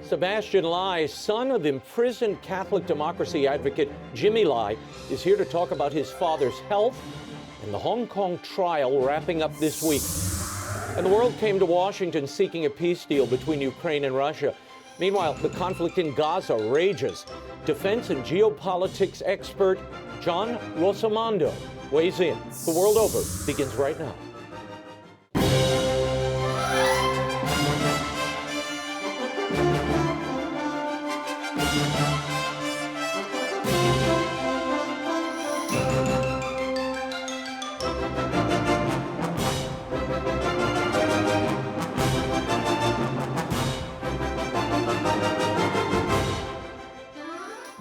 Sebastien Lai, son of imprisoned Catholic democracy advocate Jimmy Lai, is here to talk about his father's health and the Hong Kong trial wrapping up this week. And the world came to Washington seeking a peace deal between Ukraine and Russia. Meanwhile, the conflict in Gaza rages. Defense and geopolitics expert John Rossomando weighs in. The world over begins right now.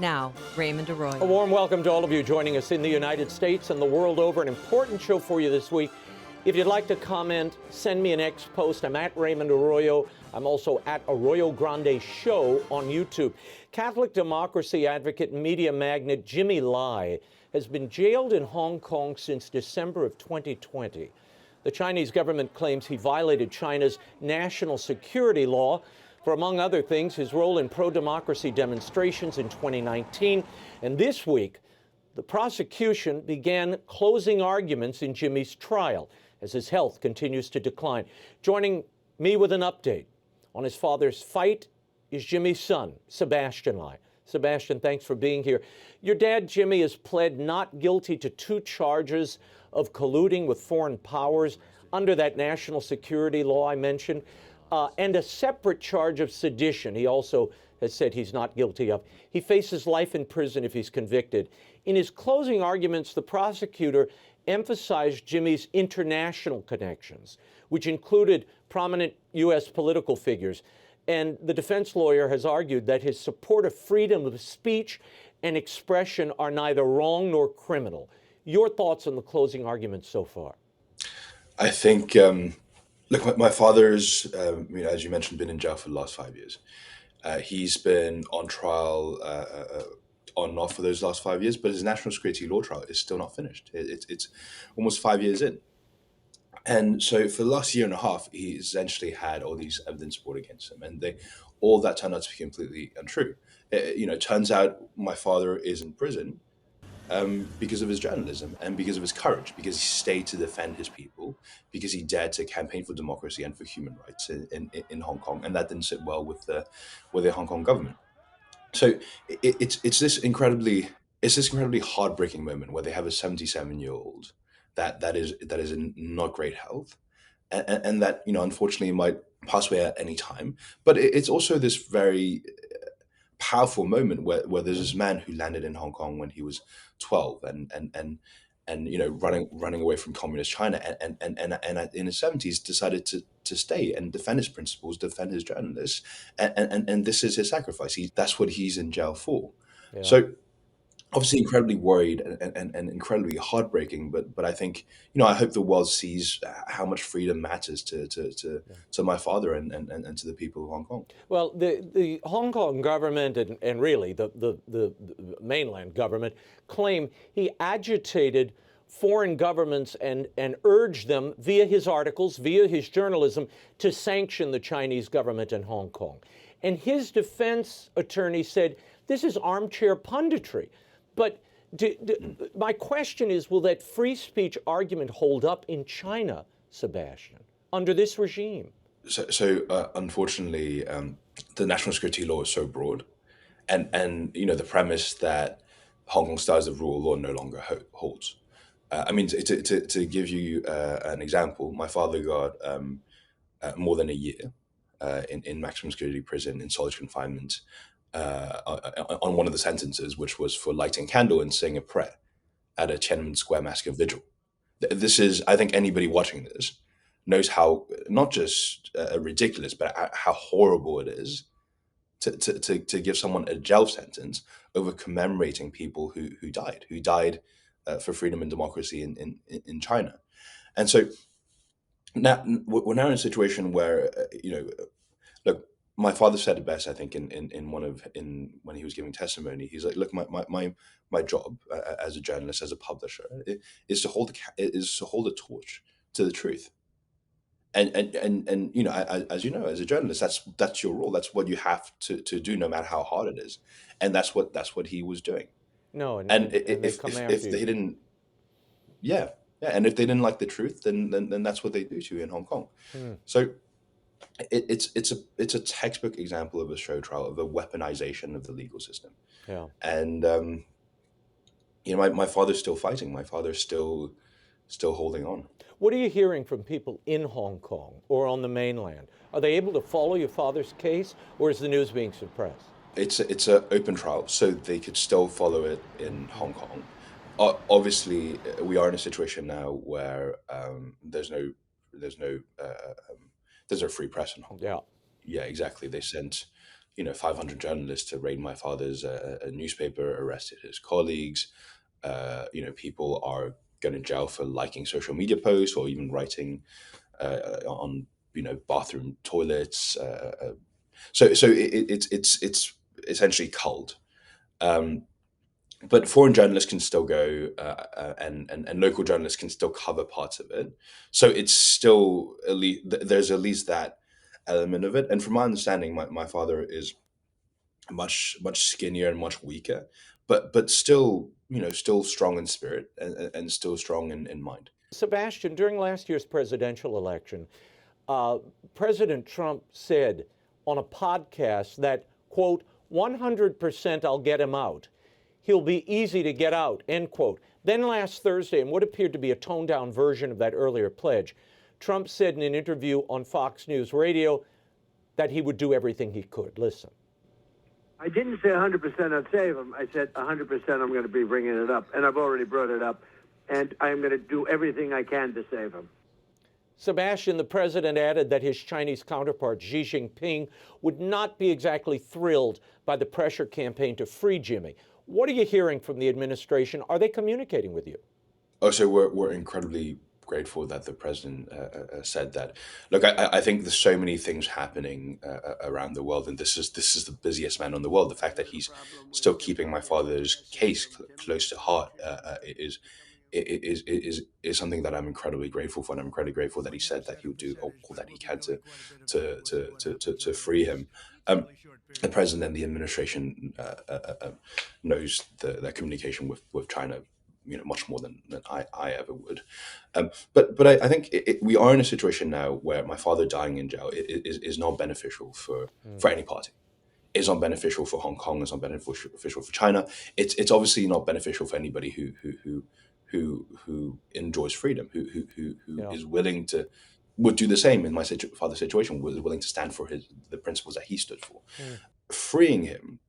Now, Raymond Arroyo. A warm welcome to all of you joining us in the United States and the world over. An important show for you this week. If you'd like to comment, send me an X post. I'm at Raymond Arroyo. I'm also at Arroyo Grande Show on YouTube. Catholic democracy advocate and media magnate Jimmy Lai has been jailed in Hong Kong since December of 2020. The Chinese government claims he violated China's national security law for, among other things, his role in pro-democracy demonstrations in 2019. And this week, the prosecution began closing arguments in Jimmy's trial as his health continues to decline. Joining me with an update on his father's fight is Jimmy's son, Sebastien Lai. Sebastien, thanks for being here. Your dad, Jimmy, has pled not guilty to 2 charges of colluding with foreign powers under that national security law I mentioned. And a separate charge of sedition he also has said he's not guilty of. He faces life in prison if he's convicted. In his closing arguments, the prosecutor emphasized Jimmy's international connections, which included prominent U.S. political figures. And the defense lawyer has argued that his support of freedom of speech and expression are neither wrong nor criminal. Your thoughts on the closing arguments so far? I think look, my father's, as you mentioned, been in jail for the last 5 years. He's been on trial on and off for those last 5 years, but his national security law trial is still not finished. It's almost 5 years in. And so for the last year and a half, he essentially had all these evidence brought against him, and all that turned out to be completely untrue. It turns out my father is in prison because of his journalism and because of his courage, because he stayed to defend his people, because he dared to campaign for democracy and for human rights in Hong Kong, and that didn't sit well with the Hong Kong government. So it's this incredibly heartbreaking moment where they have a 77-year-old that is in not great health, and that unfortunately might pass away at any time. But it's also this very powerful moment where there's this man who landed in Hong Kong when he was 12 and running away from communist China and in his 70s decided to stay and defend his principles, defend his journalists, and this is his sacrifice. That's what he's in jail for. Yeah. So obviously incredibly worried and incredibly heartbreaking, but I think I hope the world sees how much freedom matters to my father and to the people of Hong Kong. Well, the Hong Kong government and really the mainland government claim he agitated foreign governments and urged them via his articles, via his journalism, to sanction the Chinese government in Hong Kong. And his defense attorney said, this is armchair punditry. But my question is, will that free speech argument hold up in China, Sebastien, under this regime? So unfortunately, the national security law is so broad, and the premise that Hong Kong styles of rule of law no longer holds. To give you an example, my father got more than a year in maximum security prison in solitary confinement on one of the sentences, which was for lighting a candle and saying a prayer at a Tiananmen Square massacre vigil. This is, I think anybody watching this knows how not just ridiculous, but how horrible it is to give someone a jail sentence over commemorating people who died for freedom and democracy in China. And so now we're now in a situation where look, my father said it best, I think, when he was giving testimony. He's like, look, my job as a journalist, as a publisher, is to hold a torch to the truth. And as you know, as a journalist, that's your role. That's what you have to do, no matter how hard it is. And that's what he was doing. No, and, And and, and they come after if they you. didn't, yeah, yeah, and if they didn't like the truth, then that's what they do to you in Hong Kong. Hmm. So it's a textbook example of a show trial, of a weaponization of the legal system. Yeah. And my father's still fighting. My father's still holding on. What are you hearing from people in Hong Kong or on the mainland? Are they able to follow your father's case, or is the news being suppressed? It's an open trial, so they could still follow it in Hong Kong. Obviously, we are in a situation now where there's no free press in Hong Kong. Yeah. Yeah, exactly. They sent 500 journalists to raid my father's newspaper, arrested his colleagues. People are going to jail for liking social media posts or even writing on bathroom toilets. It's essentially culled. Um, but foreign journalists can still go, and local journalists can still cover parts of it. So it's still there's at least that element of it. And from my understanding, my father is much skinnier and much weaker, but still still strong in spirit, and still strong in mind. Sebastian, during last year's presidential election, uh, President Trump said on a podcast that, quote, 100% I'll get him out. He'll be easy to get out, end quote. Then last Thursday, in what appeared to be a toned down version of that earlier pledge, Trump said in an interview on Fox News Radio that he would do everything he could. Listen. I didn't say 100% I'd save him. I said 100% I'm going to be bringing it up, and I've already brought it up, and I'm going to do everything I can to save him. Sebastian, the president added that his Chinese counterpart, Xi Jinping, would not be exactly thrilled by the pressure campaign to free Jimmy. What are you hearing from the administration? Are they communicating with you? Oh, so we're incredibly grateful that the president said that. Look, I think there's so many things happening around the world, and this is the busiest man in the world. The fact that he's still keeping my father's case close to heart is something that I'm incredibly grateful for, and I'm incredibly grateful that he said that he would do all that he can to free him. The president and the administration knows their communication with China, much more than I ever would. But I think we are in a situation now where my father dying in jail is not beneficial for any party. It's not beneficial for Hong Kong. It's not beneficial for China. It's obviously not beneficial for anybody who enjoys freedom, who Yeah. is willing to would do the same in my father's situation, was willing to stand for the principles that he stood for. Freeing him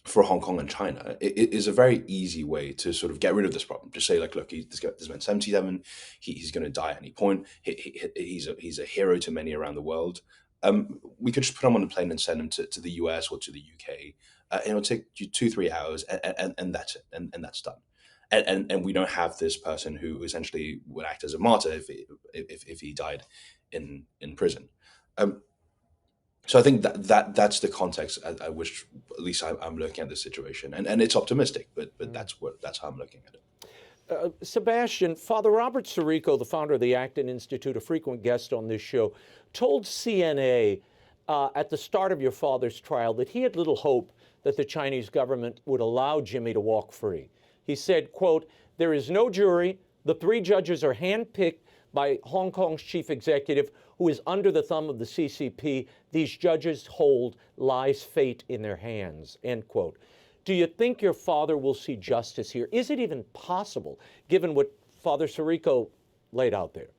for Hong Kong and China is a very easy way to sort of get rid of this problem. Just say, like, look, this man's 77, he's going to die at any point. He's a hero to many around the world. We could just put him on a plane and send him to the US or to the UK. And it'll take you 2-3 hours, and that's it, and that's done. And we don't have this person who essentially would act as a martyr if he died in prison. So I think that's the context I wish, at least I'm looking at the situation, and it's optimistic, but that's how I'm looking at it. Sebastian, Father Robert Sirico, the founder of the Acton Institute, a frequent guest on this show, told CNA at the start of your father's trial that he had little hope that the Chinese government would allow Jimmy to walk free. He said, quote, "There is no jury. The 3 judges are handpicked by Hong Kong's chief executive, who is under the thumb of the CCP. These judges hold Lai's fate in their hands," end quote. Do you think your father will see justice here? Is it even possible, given what Father Sirico laid out there?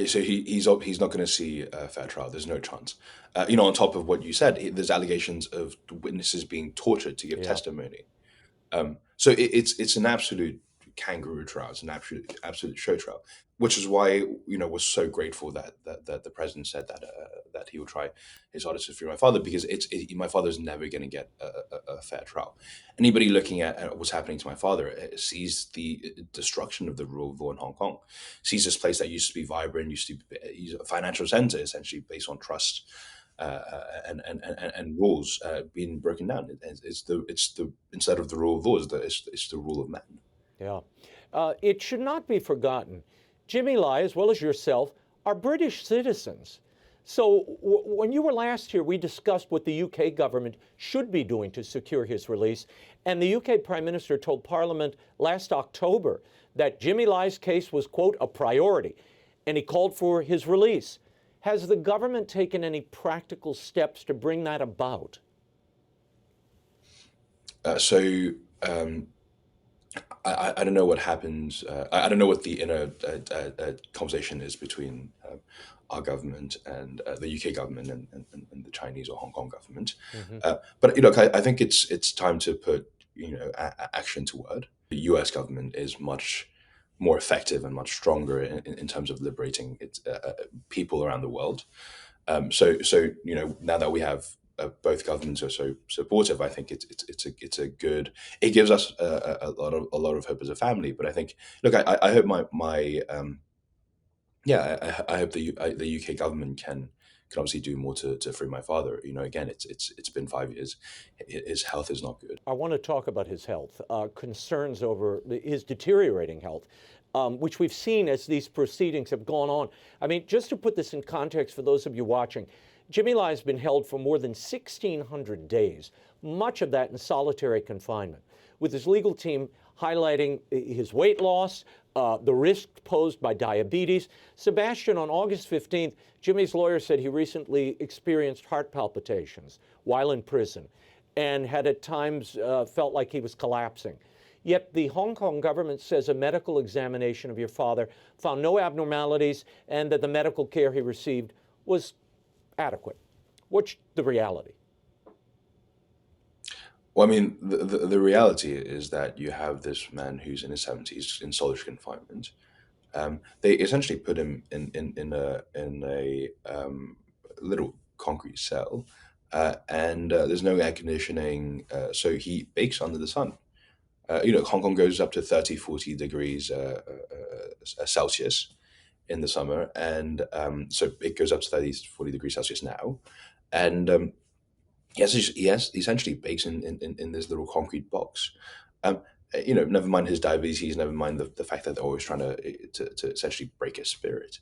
So he's not going to see a fair trial. There's no chance. On top of what you said, there's allegations of witnesses being tortured to give testimony. So it's an absolute kangaroo trial. It's an absolute show trial, which is why we're so grateful that the president said that he will try his hardest to free my father, because my father's never going to get a fair trial. Anybody looking at what's happening to my father sees the destruction of the rule of law in Hong Kong, sees this place that used to be vibrant, used to be a financial center, essentially based on trust. And rules being broken down. It's the instead of the rule of law, it's the rule of man. Yeah. It should not be forgotten. Jimmy Lai, as well as yourself, are British citizens. So when you were last here, we discussed what the UK government should be doing to secure his release. And the UK Prime Minister told Parliament last October that Jimmy Lai's case was, quote, a priority, and he called for his release. Has the government taken any practical steps to bring that about? I don't know what happens. I don't know what the inner conversation is between our government and the UK government and the Chinese or Hong Kong government. But look, I think it's time to put action to word. The US government is much more effective and much stronger in terms of liberating its people around the world. So now that we have both governments are so supportive, I think it's a good. It gives us a lot of hope as a family. But I think, look, I hope I hope the UK government can obviously do more to free my father. Again, it's been 5 years. His health is not good. I want to talk about his health, concerns over his deteriorating health, which we've seen as these proceedings have gone on. I mean, just to put this in context for those of you watching, Jimmy Lai has been held for more than 1,600 days, much of that in solitary confinement, with his legal team highlighting his weight loss, the risk posed by diabetes. Sebastien, on August 15th, Jimmy's lawyer said he recently experienced heart palpitations while in prison and had at times felt like he was collapsing. Yet the Hong Kong government says a medical examination of your father found no abnormalities and that the medical care he received was adequate. What's the reality? Well, I mean, the reality is that you have this man who's in his 70s in solitary confinement. They essentially put him in a little concrete cell, and there's no air conditioning, so he bakes under the sun. Hong Kong goes up to 30, 40 degrees Celsius in the summer, and so it goes up to 30, 40 degrees Celsius now, and he essentially bakes in this little concrete box. Never mind his diabetes, never mind the fact that they're always trying to essentially break his spirit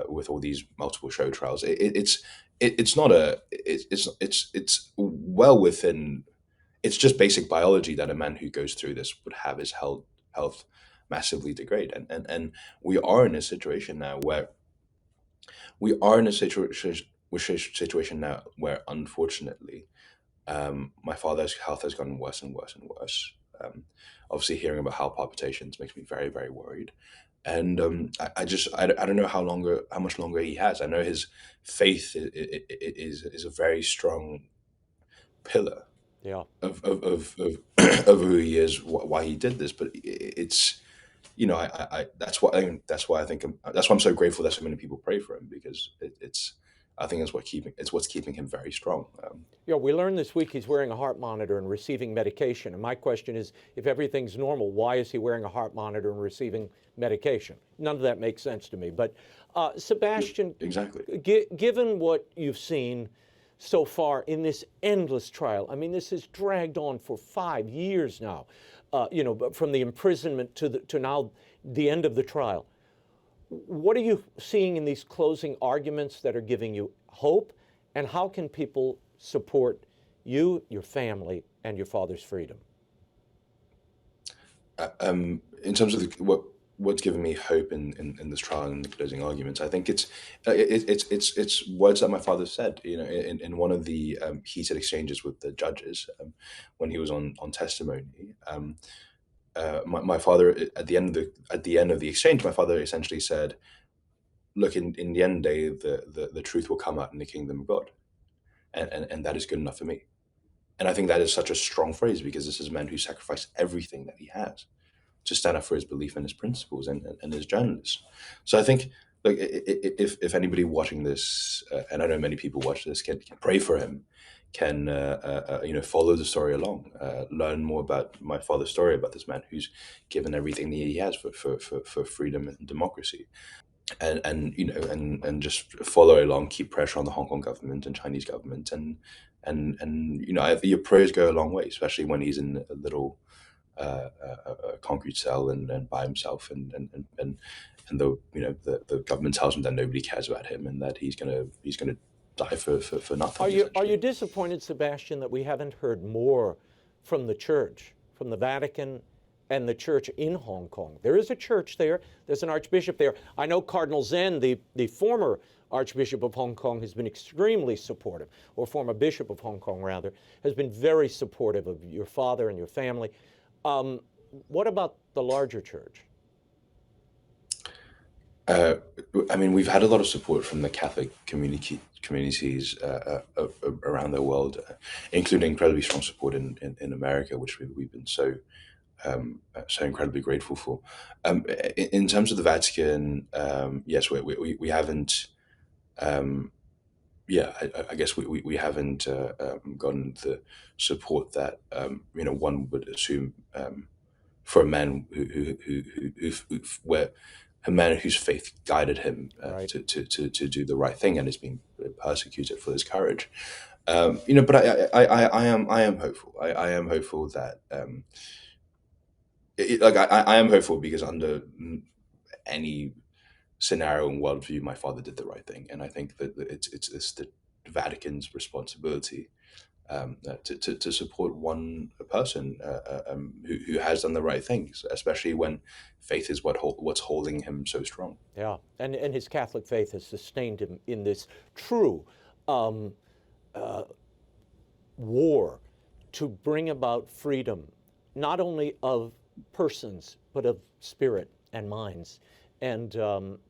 with all these multiple show trials. It's well within. It's just basic biology that a man who goes through this would have his health massively degrade, and we are in a situation now where unfortunately my father's health has gotten worse and worse and worse. Obviously, hearing about heart palpitations makes me very, very worried, and I don't know how much longer he has. I know his faith is a very strong pillar. Yeah. Of of who he is, why he did this, but it's that's why I think that's why I'm so grateful that so many people pray for him, because I think it's what's keeping him very strong. We learned this week he's wearing a heart monitor and receiving medication. And my question is, if everything's normal, why is he wearing a heart monitor and receiving medication? None of that makes sense to me. But Sebastien, exactly. Given what you've seen so far in this endless trial, I mean, this has dragged on for 5 years now, from the imprisonment to now the end of the trial. What are you seeing in these closing arguments that are giving you hope, and how can people support you, your family, and your father's freedom? In terms of what's given me hope in this trial and the closing arguments, I think it's words that my father said, in one of the heated exchanges with the judges when he was on testimony. My father, at the end of the exchange, my father essentially said, "Look, in the end day, the truth will come out in the kingdom of God, and that is good enough for me." And I think that is such a strong phrase, because this is a man who sacrificed everything that he has to stand up for his belief and his principles and his journalists. So I think, look, if anybody watching this, and I know many people watch this, can pray for him, can follow the story along, learn more about my father's story, about this man who's given everything that he has for freedom and democracy, and just follow along, keep pressure on the Hong Kong government and Chinese government, and your prayers go a long way, especially when he's in a little a concrete cell and by himself, and the the government tells him that nobody cares about him and that he's gonna die for nothing. Are you disappointed, Sebastien, that we haven't heard more from the church, from the Vatican and the church in Hong Kong? There is a church there. There's an archbishop there. I know Cardinal Zen, the former Archbishop of Hong Kong, has been extremely supportive, or former Bishop of Hong Kong, rather, has been very supportive of your father and your family. What about the larger church? I mean, we've had a lot of support from the Catholic communities around the world, including incredibly strong support in America, which we've been so incredibly grateful for. In terms of the Vatican, yes, we haven't. I guess we haven't gotten the support that one would assume for a man a man whose faith guided him Right. to do the right thing and is being persecuted for his courage. But I am hopeful. I am hopeful that I am hopeful because under any scenario and worldview, my father did the right thing, and I think that it's the Vatican's responsibility to support one person who has done the right things, especially when faith is what's holding him so strong. Yeah, and his Catholic faith has sustained him in this true war to bring about freedom, not only of persons, but of spirit and minds. And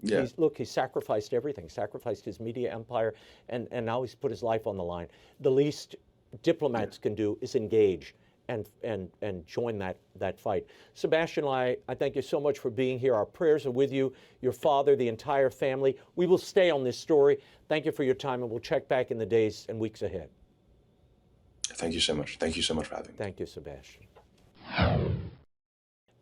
he sacrificed everything, sacrificed his media empire, and now he's put his life on the line. The least diplomats can do is engage and join that fight. Sebastien Lai, I thank you so much for being here. Our prayers are with you, your father, the entire family. We will stay on this story. Thank you for your time, and we'll check back in the days and weeks ahead. Thank you so much. Thank you so much for having me. Thank you, Sebastien.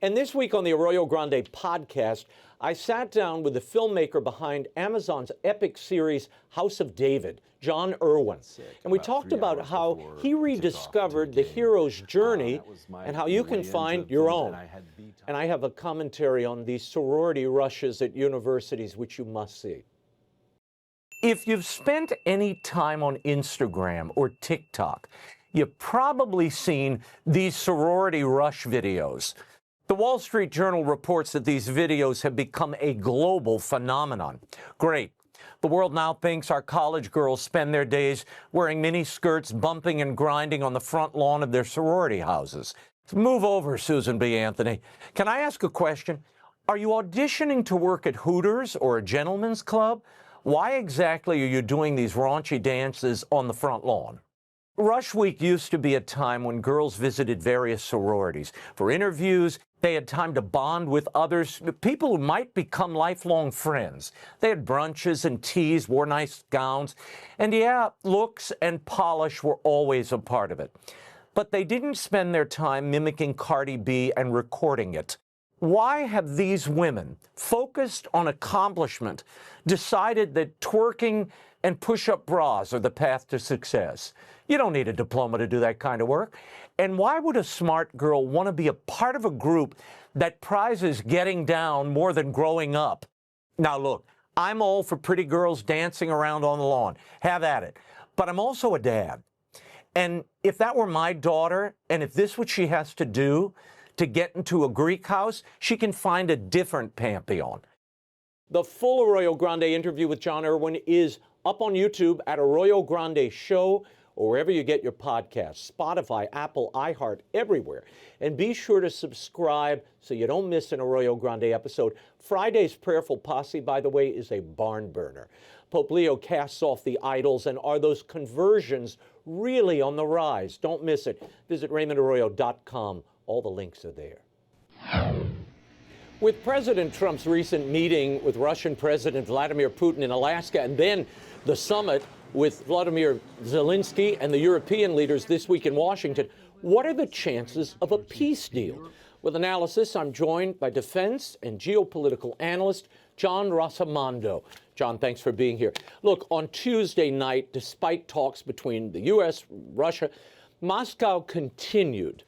And this week on the Arroyo Grande podcast, I sat down with the filmmaker behind Amazon's epic series House of David, John Irwin. And we talked about how he rediscovered the hero's journey and how you can find your own. And I have a commentary on these sorority rushes at universities, which you must see. If you've spent any time on Instagram or TikTok, you've probably seen these sorority rush videos. The Wall Street Journal reports that these videos have become a global phenomenon. Great. The world now thinks our college girls spend their days wearing mini skirts, bumping and grinding on the front lawn of their sorority houses. Move over, Susan B. Anthony. Can I ask a question? Are you auditioning to work at Hooters or a gentleman's club? Why exactly are you doing these raunchy dances on the front lawn? Rush Week used to be a time when girls visited various sororities for interviews. They had time to bond with others, people who might become lifelong friends. They had brunches and teas, wore nice gowns, and yeah, looks and polish were always a part of it. But they didn't spend their time mimicking Cardi B and recording it. Why have these women, focused on accomplishment, decided that twerking and push-up bras are the path to success? You don't need a diploma to do that kind of work. And why would a smart girl want to be a part of a group that prizes getting down more than growing up? Now look, I'm all for pretty girls dancing around on the lawn. Have at it. But I'm also a dad. And if that were my daughter, and if this is what she has to do to get into a Greek house, she can find a different pantheon. The full Arroyo Grande interview with John Irwin is up on YouTube at Arroyo Grande Show, or wherever you get your podcasts, Spotify, Apple, iHeart, everywhere. And be sure to subscribe so you don't miss an Arroyo Grande episode. Friday's Prayerful Posse, by the way, is a barn burner. Pope Leo casts off the idols, and are those conversions really on the rise? Don't miss it. Visit RaymondArroyo.com. All the links are there. With President Trump's recent meeting with Russian President Vladimir Putin in Alaska, and then the summit with Vladimir Zelenskyy and the European leaders this week in Washington, what are the chances of a peace deal? With analysis, I'm joined by defense and geopolitical analyst John Rossomando. John, thanks for being here. Look, on Tuesday night, despite talks between the U.S., Russia, Moscow continued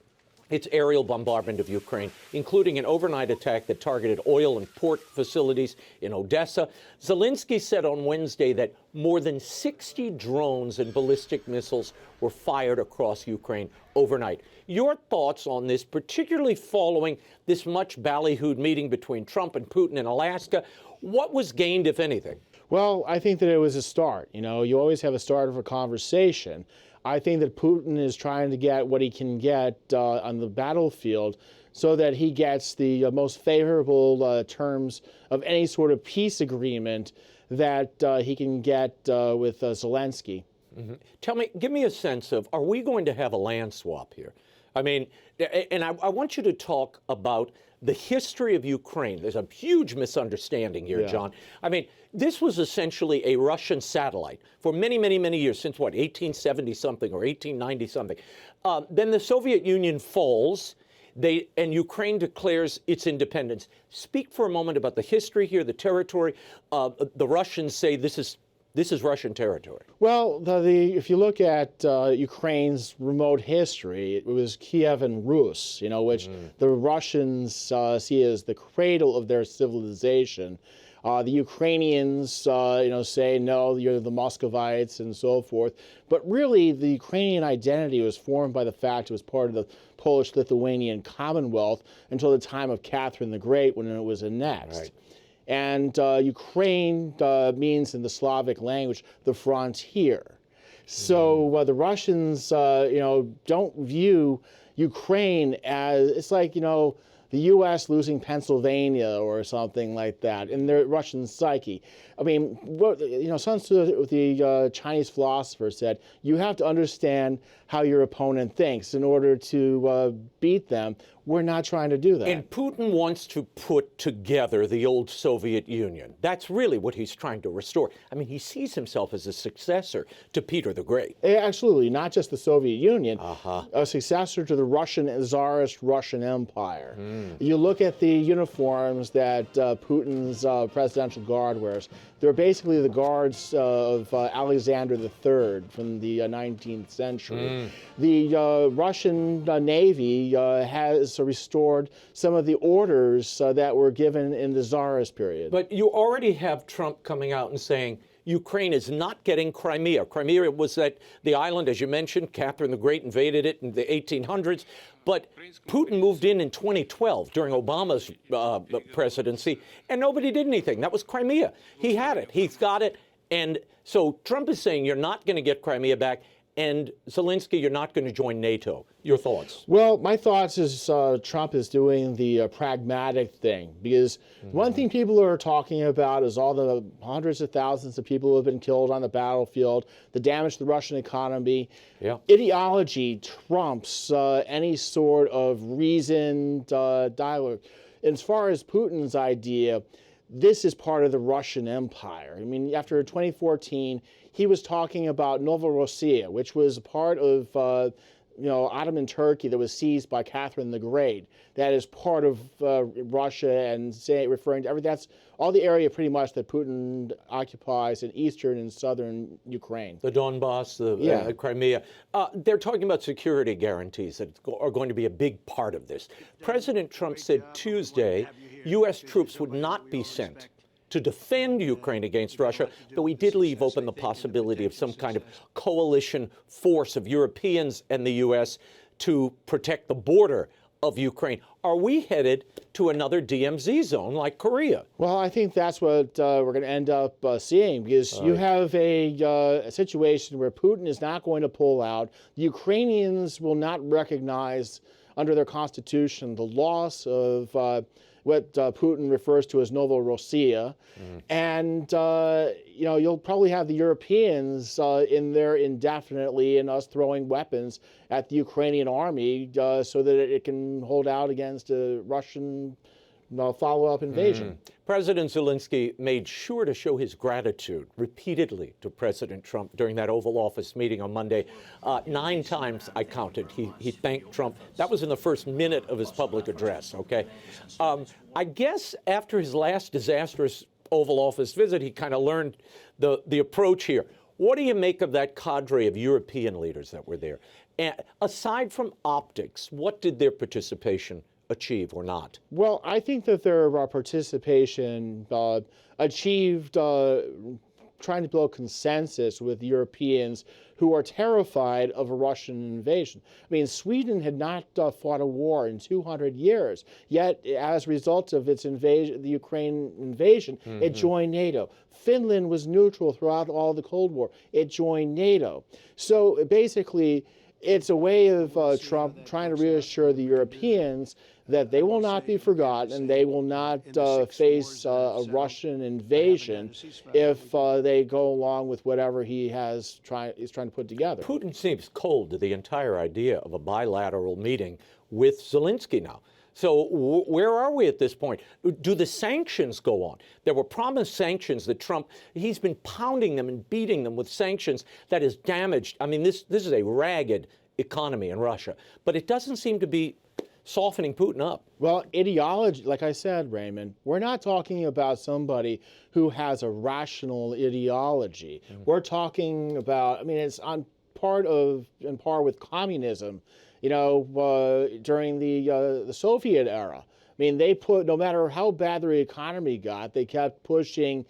its aerial bombardment of Ukraine, including an overnight attack that targeted oil and port facilities in Odessa. Zelenskyy said on Wednesday that more than 60 drones and ballistic missiles were fired across Ukraine overnight. Your thoughts on this, particularly following this much ballyhooed meeting between Trump and Putin in Alaska? What was gained, if anything? Well, I think that it was a start. You know, you always have a start of a conversation. I think that Putin is trying to get what he can get on the battlefield so that he gets the most favorable terms of any sort of peace agreement that he can get with Zelenskyy. Mm-hmm. Give me a sense of, are we going to have a land swap here? I mean, and I want you to talk about the history of Ukraine. There's a huge misunderstanding here, John. I mean, this was essentially a Russian satellite for many, many, many years, since what, 1870-something or 1890-something. Then the Soviet Union falls, and Ukraine declares its independence. Speak for a moment about the history here, the territory. The Russians say this is Russian territory. Well, if you look at Ukraine's remote history, it was Kievan Rus, which the Russians see as the cradle of their civilization. The Ukrainians, say, no, you're the Muscovites and so forth. But really, the Ukrainian identity was formed by the fact it was part of the Polish-Lithuanian Commonwealth until the time of Catherine the Great, when it was annexed. Right. And Ukraine means in the Slavic language the frontier. So the Russians, don't view Ukraine as, it's like, the U.S. losing Pennsylvania or something like that in their Russian psyche. I mean, Sun Tzu, the Chinese philosopher, said, you have to understand how your opponent thinks in order to beat them. We're not trying to do that. And Putin wants to put together the old Soviet Union. That's really what he's trying to restore. I mean, he sees himself as a successor to Peter the Great. Absolutely, not just the Soviet Union, a successor to the Tsarist Russian Empire. You look at the uniforms that Putin's Presidential Guard wears. They're basically the guards of Alexander III from the 19th century. The Russian Navy has restored some of the orders that were given in the Tsarist period. But you already have Trump coming out and saying Ukraine is not getting Crimea. Crimea was the island, as you mentioned. Catherine the Great invaded it in the 1800s. But Putin moved in 2012 during Obama's presidency, and nobody did anything. That was Crimea. He had it. He's got it. And so Trump is saying you're not going to get Crimea back. And Zelenskyy, you're not going to join NATO. Your thoughts? Well, my thoughts is Trump is doing the pragmatic thing, because one thing people are talking about is all the hundreds of thousands of people who have been killed on the battlefield, the damage to the Russian economy. Yeah. Ideology trumps any sort of reasoned dialogue. As far as Putin's idea, this is part of the Russian Empire. I mean, after 2014, he was talking about Novorossiya, which was part of Ottoman Turkey that was seized by Catherine the Great. That is part of Russia, and referring to everything. That's all the area pretty much that Putin occupies in eastern and southern Ukraine. The Donbass, the Crimea. They're talking about security guarantees that are going to be a big part of this. President Trump said Tuesday U.S. troops would not be sent to defend Ukraine against Russia, though he did leave open the possibility of some kind of coalition force of Europeans and the U.S. to protect the border of Ukraine. Are we headed to another DMZ zone like Korea? Well, I think that's what we're going to end up seeing, because you have a situation where Putin is not going to pull out. The Ukrainians will not recognize under their constitution the loss of what Putin refers to as Novorossiya. And, you'll probably have the Europeans in there indefinitely, and us throwing weapons at the Ukrainian army so that it can hold out against a Russian follow-up invasion. President Zelenskyy made sure to show his gratitude repeatedly to President Trump during that Oval Office meeting on Monday. 9 times, I counted, he thanked Trump. That was in the first minute of his public address, okay? I guess after his last disastrous Oval Office visit, he kind of learned the approach here. What do you make of that cadre of European leaders that were there? And aside from optics, what did their participation achieve or not? Well, I think that their participation achieved trying to build consensus with Europeans who are terrified of a Russian invasion. I mean, Sweden had not fought a war in 200 years, yet as a result of its invasion, the Ukraine invasion, it joined NATO. Finland was neutral throughout all the Cold War. It joined NATO. So basically, it's a way of Trump trying to reassure the Europeans that they will not be forgotten and they will not face a Russian invasion if they go along with whatever he's trying to put together. Putin seems cold to the entire idea of a bilateral meeting with Zelenskyy now. So where are we at this point? Do the sanctions go on? There were promised sanctions that he's been pounding them and beating them with sanctions that has damaged. I mean, this is a ragged economy in Russia, but it doesn't seem to be softening Putin up. Well, ideology, like I said, Raymond, we're not talking about somebody who has a rational ideology. We're talking about, I mean, it's on par with communism, during the Soviet era. I mean, they no matter how bad their economy got, they kept pushing,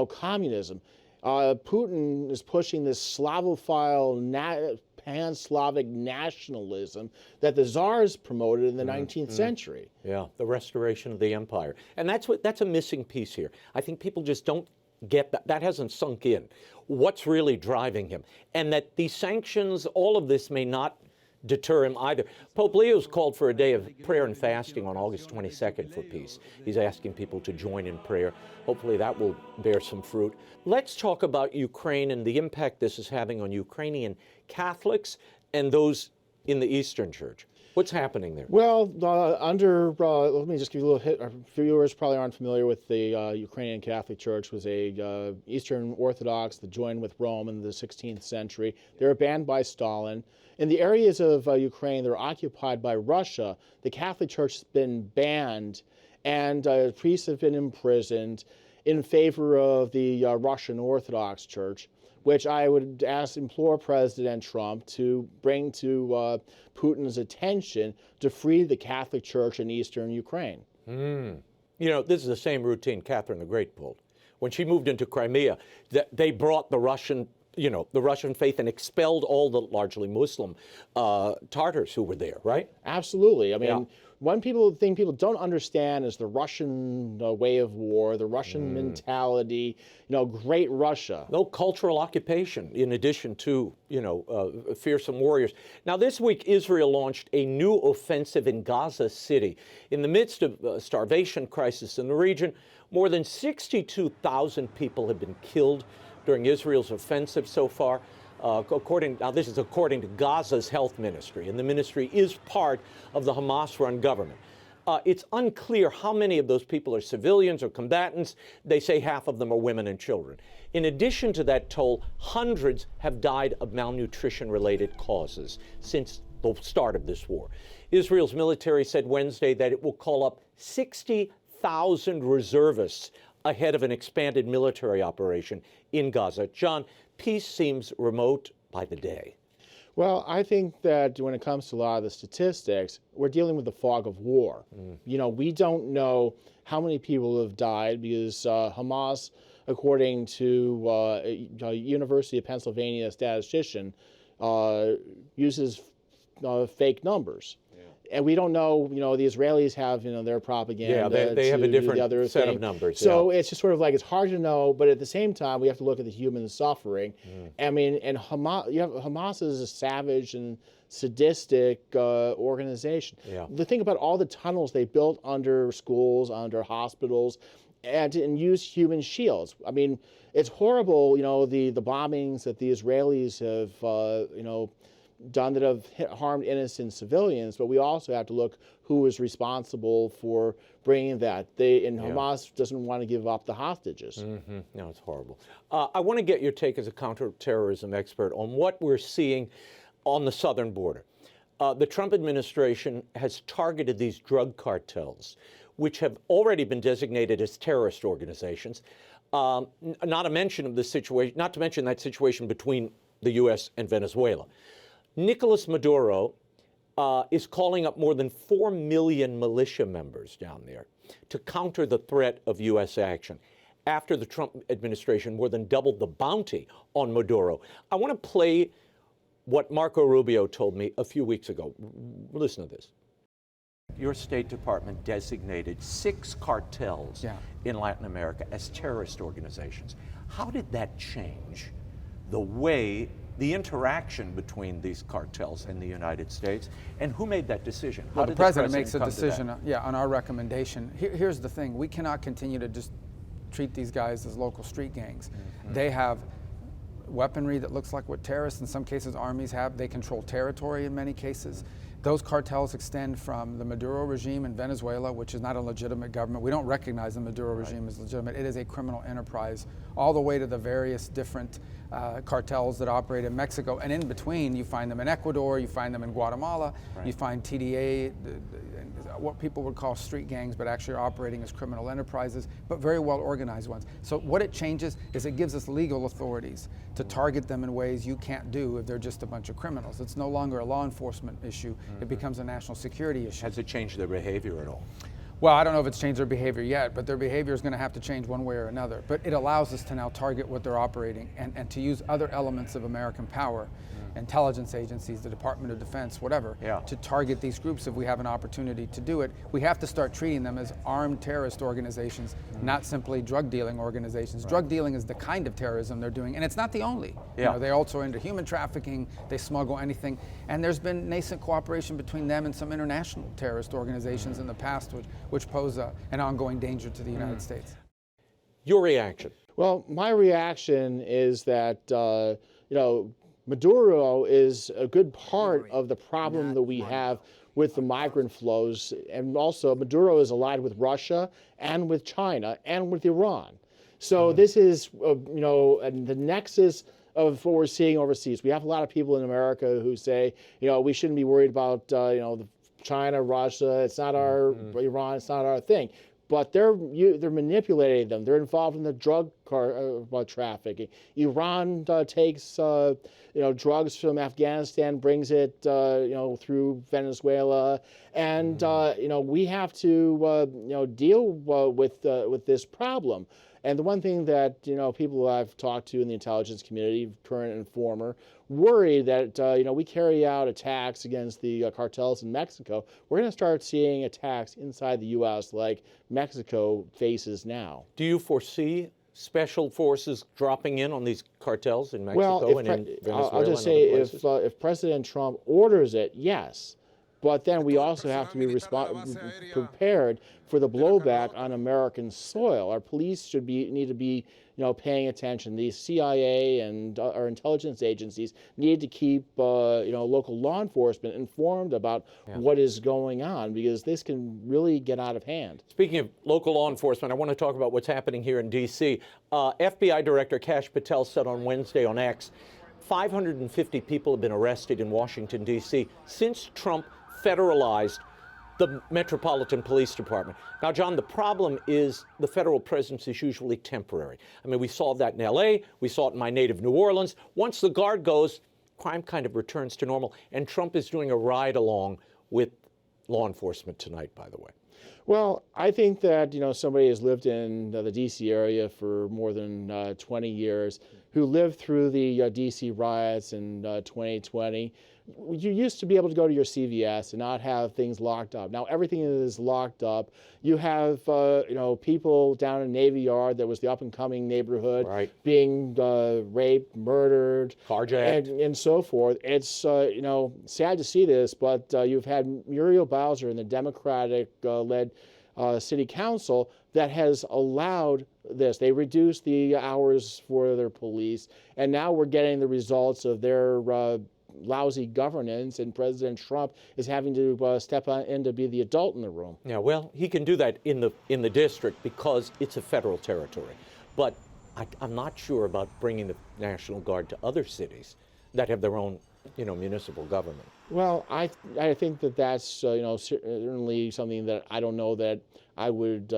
communism. Putin is pushing this Slavophile, pan-Slavic nationalism that the Tsars promoted in the 19th century. Yeah, the restoration of the empire. And that's a missing piece here. I think people just don't get that. That hasn't sunk in. What's really driving him? And that these sanctions, all of this may not deter him either. Pope Leo's called for a day of prayer and fasting on August 22nd for peace. He's asking people to join in prayer. Hopefully that will bear some fruit. Let's talk about Ukraine and the impact this is having on Ukrainian Catholics and those in the Eastern Church. What's happening there? Well, let me just give you a little hit. Our viewers probably aren't familiar with the Ukrainian Catholic Church. It was a Eastern Orthodox that joined with Rome in the 16th century. They were banned by Stalin. In the areas of Ukraine that are occupied by Russia, the Catholic Church has been banned, and priests have been imprisoned in favor of the Russian Orthodox Church, which I would implore President Trump to bring to Putin's attention to free the Catholic Church in eastern Ukraine. This is the same routine Catherine the Great pulled. When she moved into Crimea, they brought the Russian faith and expelled all the largely Muslim Tartars who were there, right? Absolutely. I mean, one thing people don't understand is the Russian way of war, the Russian mentality, great Russia. No cultural occupation in addition to, fearsome warriors. Now, this week, Israel launched a new offensive in Gaza City. In the midst of a starvation crisis in the region, more than 62,000 people have been killed during Israel's offensive so far. This is according to Gaza's health ministry, and the ministry is part of the Hamas-run government. It's unclear how many of those people are civilians or combatants. They say half of them are women and children. In addition to that toll, hundreds have died of malnutrition-related causes since the start of this war. Israel's military said Wednesday that it will call up 60,000 reservists ahead of an expanded military operation in Gaza. John, peace seems remote by the day. Well, I think that when it comes to a lot of the statistics, we're dealing with the fog of war. We don't know how many people have died because Hamas, according to a University of Pennsylvania statistician, uses fake numbers. And we don't know, the Israelis have, their propaganda. Yeah, they have a different set of numbers. So it's just sort of like, it's hard to know, but at the same time, we have to look at the human suffering. I mean, and Hamas is a savage and sadistic organization. The thing about all the tunnels they built under schools, under hospitals, and use human shields. I mean, it's horrible, the bombings that the Israelis have, done that have harmed innocent civilians, but we also have to look who is responsible for bringing that. Hamas doesn't want to give up the hostages. No, it's horrible. I want to get your take as a counterterrorism expert on what we're seeing on the southern border. The Trump administration has targeted these drug cartels, which have already been designated as terrorist organizations. Not a mention of the situation, not to mention that situation between the U.S. and Venezuela. Nicolas Maduro is calling up more than 4 million militia members down there to counter the threat of U.S. action. After the Trump administration more than doubled the bounty on Maduro. I want to play what Marco Rubio told me a few weeks ago. Listen to this. Your State Department designated 6 cartels in Latin America as terrorist organizations. How did that change the way, the interaction between these cartels and the United States, and who made that decision? How Well, did the president makes a come to that? decision, on our recommendation. Here's the thing: we cannot continue to just treat these guys as local street gangs. They have weaponry that looks like what terrorists, in some cases armies have. They control territory in many cases. Those cartels extend from the Maduro regime in Venezuela, which is not a legitimate government. We don't recognize the Maduro regime as legitimate. It is a criminal enterprise, all the way to the various different cartels that operate in Mexico. And in between, you find them in Ecuador, you find them in Guatemala, you find TDA, what people would call street gangs, but actually are operating as criminal enterprises, but very well organized ones. So what it changes is it gives us legal authorities to target them in ways you can't do if they're just a bunch of criminals. It's no longer a law enforcement issue. It becomes a national security issue. Has it changed their behavior at all? Well, I don't know if it's changed their behavior yet, but their behavior is going to have to change one way or another. But it allows us to now target what they're operating and to use other elements of American power, intelligence agencies, the Department of Defense, whatever, to target these groups if we have an opportunity to do it. We have to start treating them as armed terrorist organizations, not simply drug dealing organizations. Drug dealing is the kind of terrorism they're doing, and it's not the only. You know, they also are into human trafficking, they smuggle anything, and there's been nascent cooperation between them and some international terrorist organizations in the past, which pose an ongoing danger to the United States. Your reaction? Well, my reaction is that, Maduro is a good part of the problem that we have with the migrant flows. And also, Maduro is allied with Russia and with China and with Iran. So this is, the nexus of what we're seeing overseas. We have a lot of people in America who say, we shouldn't be worried about, China, Russia, it's not our Iran, it's not our thing. But they're manipulating them. They're involved in the drug trafficking. Iran takes drugs from Afghanistan, brings it through Venezuela, and we have to deal with this problem. And the one thing that people I've talked to in the intelligence community, current and former, worry that we carry out attacks against the cartels in Mexico. We're going to start seeing attacks inside the U.S. like Mexico faces now. Do you foresee special forces dropping in on these cartels in Mexico and in Venezuela? I'll just say if President Trump orders it, yes. But then we also have to be prepared for the blowback on American soil. Our police need to be paying attention. The CIA and our intelligence agencies need to keep local law enforcement informed about what is going on, because this can really get out of hand. Speaking of local law enforcement, I want to talk about what's happening here in D.C. FBI Director Kash Patel said on Wednesday on X, 550 people have been arrested in Washington, D.C. since Trump federalized the Metropolitan Police Department. Now, John, the problem is the federal presence is usually temporary. I mean, we saw that in L.A., we saw it in my native New Orleans. Once the guard goes, crime kind of returns to normal, and Trump is doing a ride-along with law enforcement tonight, by the way. Well, I think that, somebody has lived in the D.C. area for more than 20 years, who lived through the D.C. riots in 2020. You used to be able to go to your CVS and not have things locked up. Now everything is locked up. You have, people down in Navy Yard, that was the up-and-coming neighborhood, being raped, murdered, carjacked, and so forth. It's, sad to see this, but you've had Muriel Bowser in the Democratic-led city council that has allowed this. They reduced the hours for their police, and now we're getting the results of their lousy governance, and President Trump is having to step in to be the adult in the room. Yeah, well, he can do that in the district because it's a federal territory. But I'm not sure about bringing the National Guard to other cities that have their own municipal government. Well, I think that that's certainly something that I don't know that I would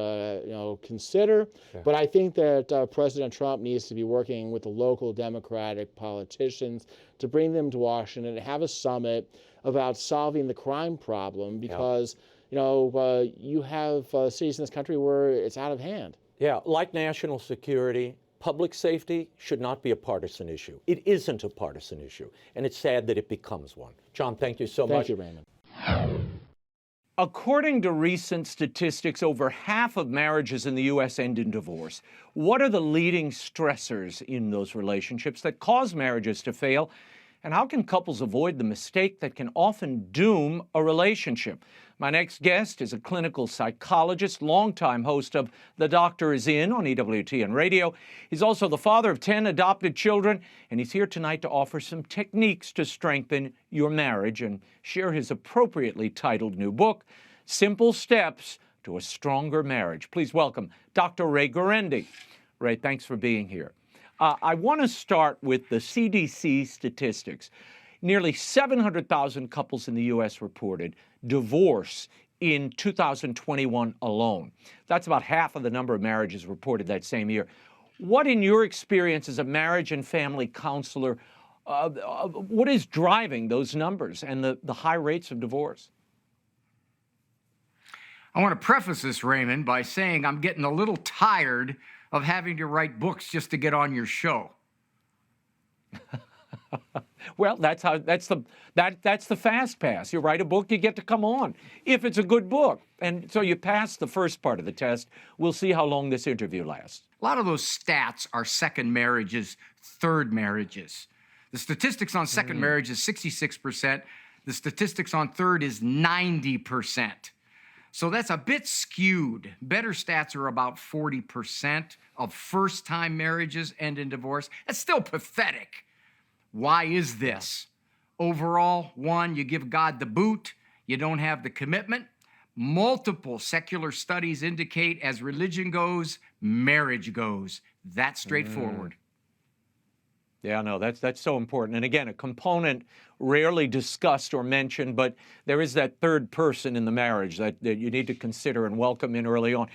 consider, but I think that President Trump needs to be working with the local Democratic politicians to bring them to Washington and have a summit about solving the crime problem, because you have cities in this country where it's out of hand. Yeah, like national security, public safety should not be a partisan issue. It isn't a partisan issue, and it's sad that it becomes one. John, thank you so much. Thank you, Raymond. According to recent statistics, over half of marriages in the U.S. end in divorce. What are the leading stressors in those relationships that cause marriages to fail? And how can couples avoid the mistake that can often doom a relationship? My next guest is a clinical psychologist, longtime host of The Doctor Is In on EWTN Radio. He's also the father of 10 adopted children, and he's here tonight to offer some techniques to strengthen your marriage and share his appropriately titled new book, Simple Steps to a Stronger Marriage. Please welcome Dr. Ray Guarendi. Ray, thanks for being here. I want to start with the CDC statistics. Nearly 700,000 couples in the U.S. reported divorce in 2021 alone. That's about half of the number of marriages reported that same year. What, in your experience as a marriage and family counselor, what is driving those numbers and the high rates of divorce? I want to preface this, Raymond, by saying I'm getting a little tired of having to write books just to get on your show. Well, that's the fast pass. You write a book, you get to come on, if it's a good book. And so you pass the first part of the test. We'll see how long this interview lasts. A lot of those stats are second marriages, third marriages. The statistics on second marriage is 66%. The statistics on third is 90%. So that's a bit skewed. Better stats are about 40% of first-time marriages end in divorce. That's still pathetic. Why is this? Overall, one, you give God the boot, you don't have the commitment. Multiple secular studies indicate as religion goes, marriage goes. That's straightforward. Yeah, no, that's so important. And again, a component rarely discussed or mentioned, but there is that third person in the marriage that you need to consider and welcome in early on.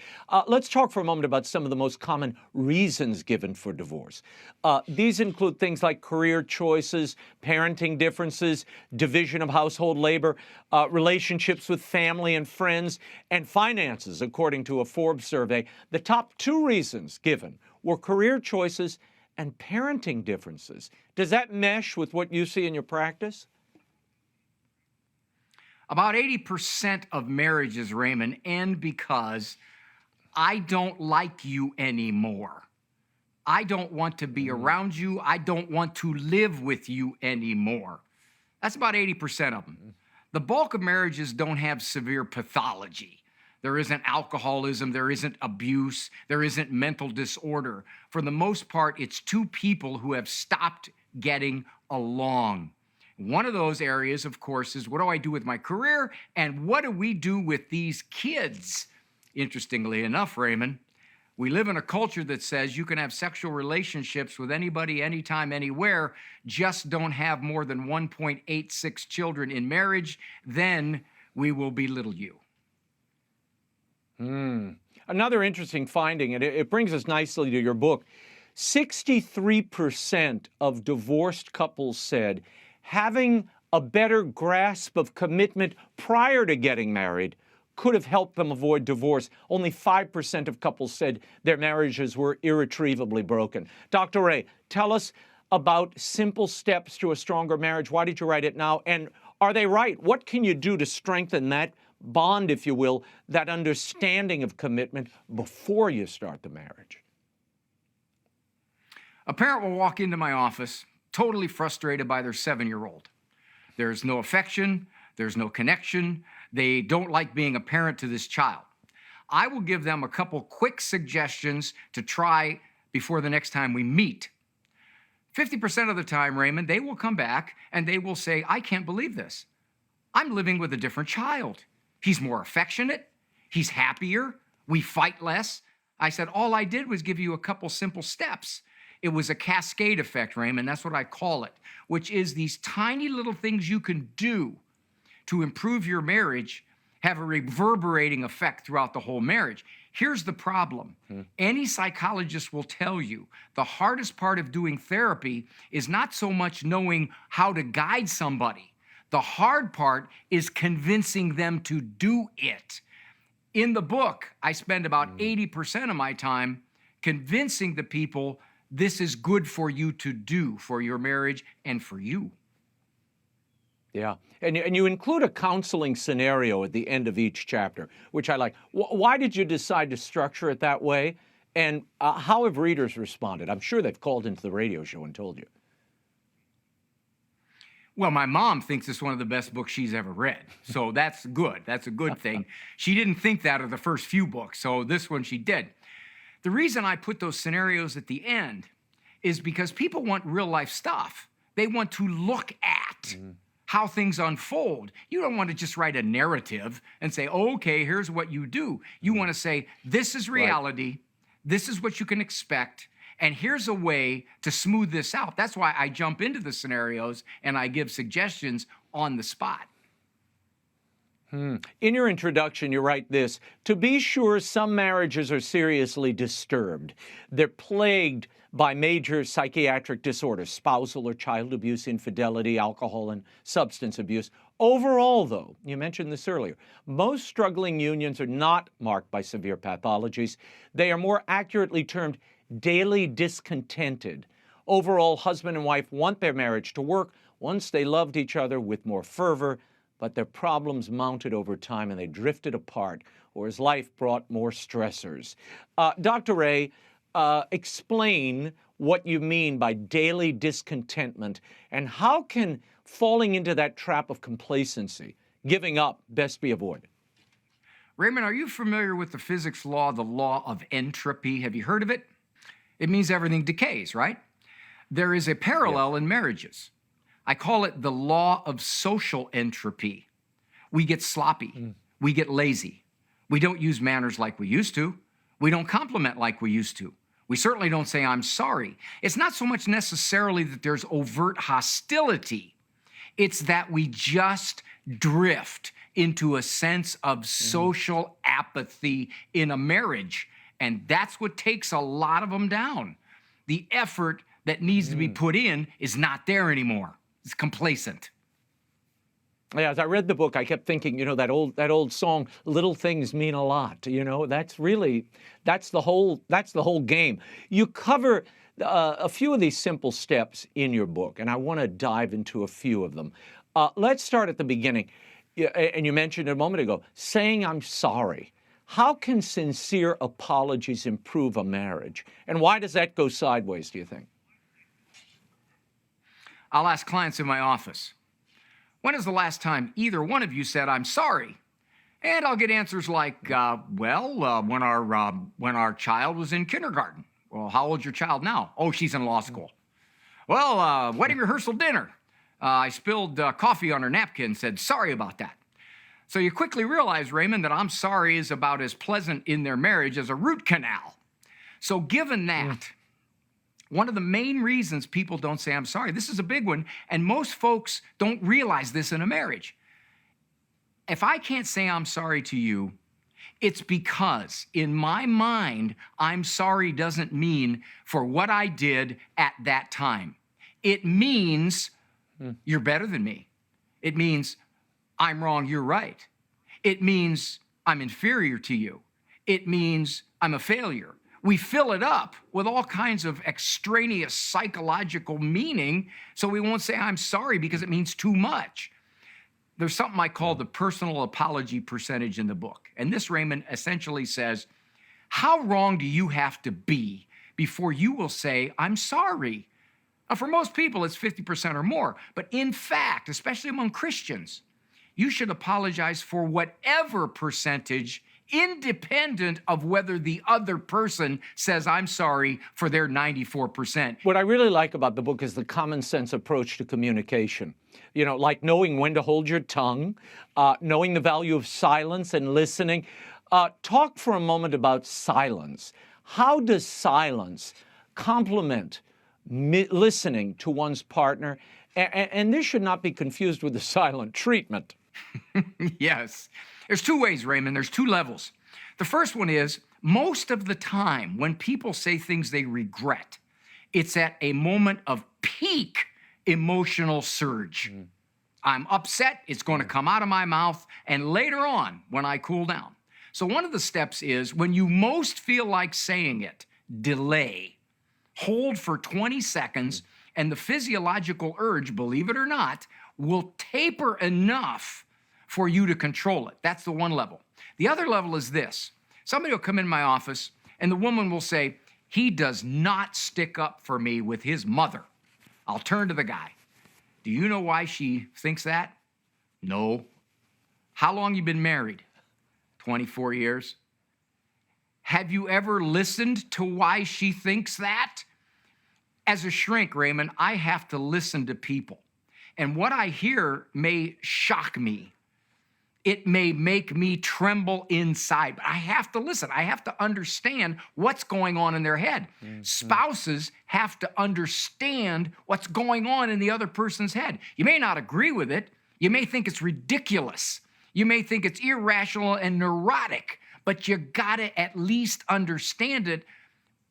Let's talk for a moment about some of the most common reasons given for divorce. These include things like career choices, parenting differences, division of household labor, relationships with family and friends, and finances, according to a Forbes survey. The top two reasons given were career choices and parenting differences. Does that mesh with what you see in your practice? About 80% of marriages, Raymond, end because I don't like you anymore. I don't want to be around you. I don't want to live with you anymore. That's about 80% of them. The bulk of marriages don't have severe pathology. There isn't alcoholism, there isn't abuse, there isn't mental disorder. For the most part, it's two people who have stopped getting along. One of those areas, of course, is what do I do with my career and what do we do with these kids? Interestingly enough, Raymond, we live in a culture that says you can have sexual relationships with anybody, anytime, anywhere, just don't have more than 1.86 children in marriage, then we will belittle you. Another interesting finding, and it brings us nicely to your book, 63% of divorced couples said having a better grasp of commitment prior to getting married could have helped them avoid divorce. Only 5% of couples said their marriages were irretrievably broken. Dr. Ray, tell us about Simple Steps to a Stronger Marriage. Why did you write it now? And are they right? What can you do to strengthen that bond, if you will, that understanding of commitment before you start the marriage? A parent will walk into my office totally frustrated by their 7-year-old. There's no affection, there's no connection, they don't like being a parent to this child. I will give them a couple quick suggestions to try before the next time we meet. 50% of the time, Raymond, they will come back and they will say, I can't believe this. I'm living with a different child. He's more affectionate. He's happier. We fight less. I said, all I did was give you a couple simple steps. It was a cascade effect, Raymond. That's what I call it, which is these tiny little things you can do to improve your marriage have a reverberating effect throughout the whole marriage. Here's the problem. Any psychologist will tell you the hardest part of doing therapy is not so much knowing how to guide somebody. The hard part is convincing them to do it. In the book, I spend about 80% of my time convincing the people this is good for you to do for your marriage and for you. Yeah, and you include a counseling scenario at the end of each chapter, which I like. Why did you decide to structure it that way? And how have readers responded? I'm sure they've called into the radio show and told you. Well, my mom thinks it's one of the best books she's ever read. So that's good. That's a good thing. She didn't think that of the first few books, so this one she did. The reason I put those scenarios at the end is because people want real life stuff. They want to look at how things unfold. You don't want to just write a narrative and say, oh, okay, here's what you do. You want to say, this is reality, this is what you can expect, and here's a way to smooth this out. That's why I jump into the scenarios and I give suggestions on the spot. In your introduction, you write this: to be sure, some marriages are seriously disturbed. They're plagued by major psychiatric disorders, spousal or child abuse, infidelity, alcohol, and substance abuse. Overall, though, you mentioned this earlier, most struggling unions are not marked by severe pathologies. They are more accurately termed daily discontented. Overall, husband and wife want their marriage to work. Once they loved each other with more fervor, but their problems mounted over time and they drifted apart, or as life brought more stressors. Dr. Ray, explain what you mean by daily discontentment, and how can falling into that trap of complacency, giving up, best be avoided? Raymond, are you familiar with the physics law, the law of entropy? Have you heard of it? It means everything decays, right? There is a parallel in marriages. I call it the law of social entropy. We get sloppy. We get lazy. We don't use manners like we used to. We don't compliment like we used to. We certainly don't say, I'm sorry. It's not so much necessarily that there's overt hostility. It's that we just drift into a sense of social apathy in a marriage. And that's what takes a lot of them down. The effort that needs to be put in is not there anymore. It's complacent. Yeah, as I read the book, I kept thinking, you know, that old song, "Little Things Mean a Lot." You know, that's the whole game. You cover a few of these simple steps in your book, and I want to dive into a few of them. Let's start at the beginning. And you mentioned a moment ago, saying I'm sorry. How can sincere apologies improve a marriage? And why does that go sideways, do you think? I'll ask clients in my office, when is the last time either one of you said, I'm sorry? And I'll get answers like, when our child was in kindergarten. Well, how old's your child now? Oh, she's in law school. Well, wedding rehearsal dinner. I spilled coffee on her napkin and said, sorry about that. So you quickly realize, Raymond, that I'm sorry is about as pleasant in their marriage as a root canal. So given that, one of the main reasons people don't say I'm sorry, this is a big one, and most folks don't realize this in a marriage. If I can't say I'm sorry to you, it's because in my mind, I'm sorry doesn't mean for what I did at that time. It means you're better than me. It means I'm wrong, you're right. It means I'm inferior to you. It means I'm a failure. We fill it up with all kinds of extraneous psychological meaning, so we won't say I'm sorry because it means too much. There's something I call the personal apology percentage in the book. And this, Raymond, essentially says, how wrong do you have to be before you will say, I'm sorry? Now, for most people, it's 50% or more. But in fact, especially among Christians, you should apologize for whatever percentage, independent of whether the other person says, I'm sorry, for their 94%. What I really like about the book is the common sense approach to communication. You know, like knowing when to hold your tongue, knowing the value of silence and listening. Talk for a moment about silence. How does silence complement listening to one's partner. And this should not be confused with the silent treatment. Yes. There's two ways, Raymond. There's two levels. The first one is, most of the time when people say things they regret, it's at a moment of peak emotional surge. I'm upset, it's going to come out of my mouth, and later on, when I cool down. So one of the steps is, when you most feel like saying it, delay. Hold for 20 seconds, and the physiological urge, believe it or not, will taper enough for you to control it. That's the one level. The other level is this. Somebody will come in my office, and the woman will say, he does not stick up for me with his mother. I'll turn to the guy. Do you know why she thinks that? No. How long you been married? 24 years. Have you ever listened to why she thinks that? As a shrink, Raymond, I have to listen to people. And what I hear may shock me. It may make me tremble inside, but I have to listen. I have to understand what's going on in their head. Spouses have to understand what's going on in the other person's head. You may not agree with it. You may think it's ridiculous. You may think it's irrational and neurotic, but you gotta at least understand it.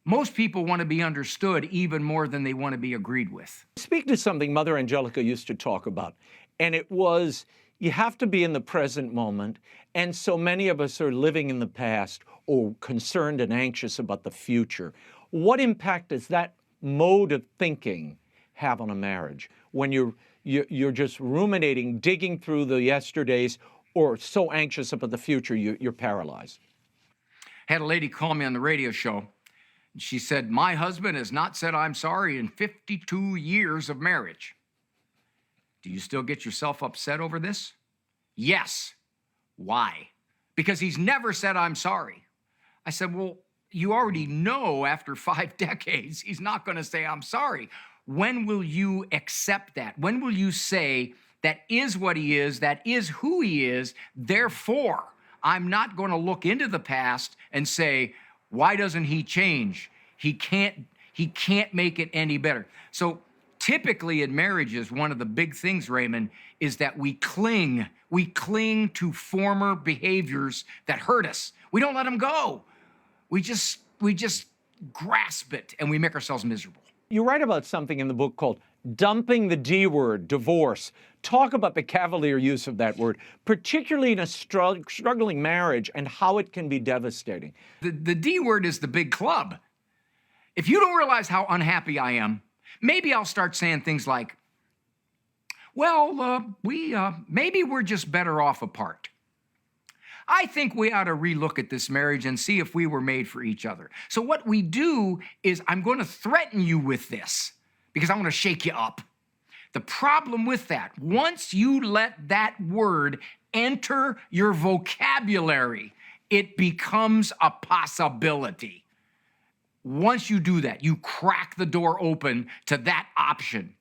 Most people want to be understood even more than they want to be agreed with. Speak to something Mother Angelica used to talk about, and it was, you have to be in the present moment, and so many of us are living in the past or concerned and anxious about the future. What impact does that mode of thinking have on a marriage when you're just ruminating, digging through the yesterdays, or so anxious about the future you're paralyzed? Had a lady call me on the radio show. She said, my husband has not said I'm sorry in 52 years of marriage. Do you still get yourself upset over this? Yes. Why? Because he's never said I'm sorry. I said, well, you already know after 5 decades, he's not going to say I'm sorry. When will you accept that? When will you say that is what he is, that is who he is, therefore, I'm not going to look into the past and say, why doesn't he change? He can't make it any better. So typically in marriages, one of the big things, Raymond, is that we cling to former behaviors that hurt us. We don't let them go. We just grasp it and we make ourselves miserable. You write about something in the book called dumping the D word, divorce. Talk about the cavalier use of that word, particularly in a struggling marriage, and how it can be devastating. The D word is the big club. If you don't realize how unhappy I am, maybe I'll start saying things like, well, maybe we're just better off apart. I think we ought to relook at this marriage and see if we were made for each other. So what we do is, I'm going to threaten you with this because I want to shake you up. The problem with that, once you let that word enter your vocabulary, it becomes a possibility. Once you do that, you crack the door open to that option.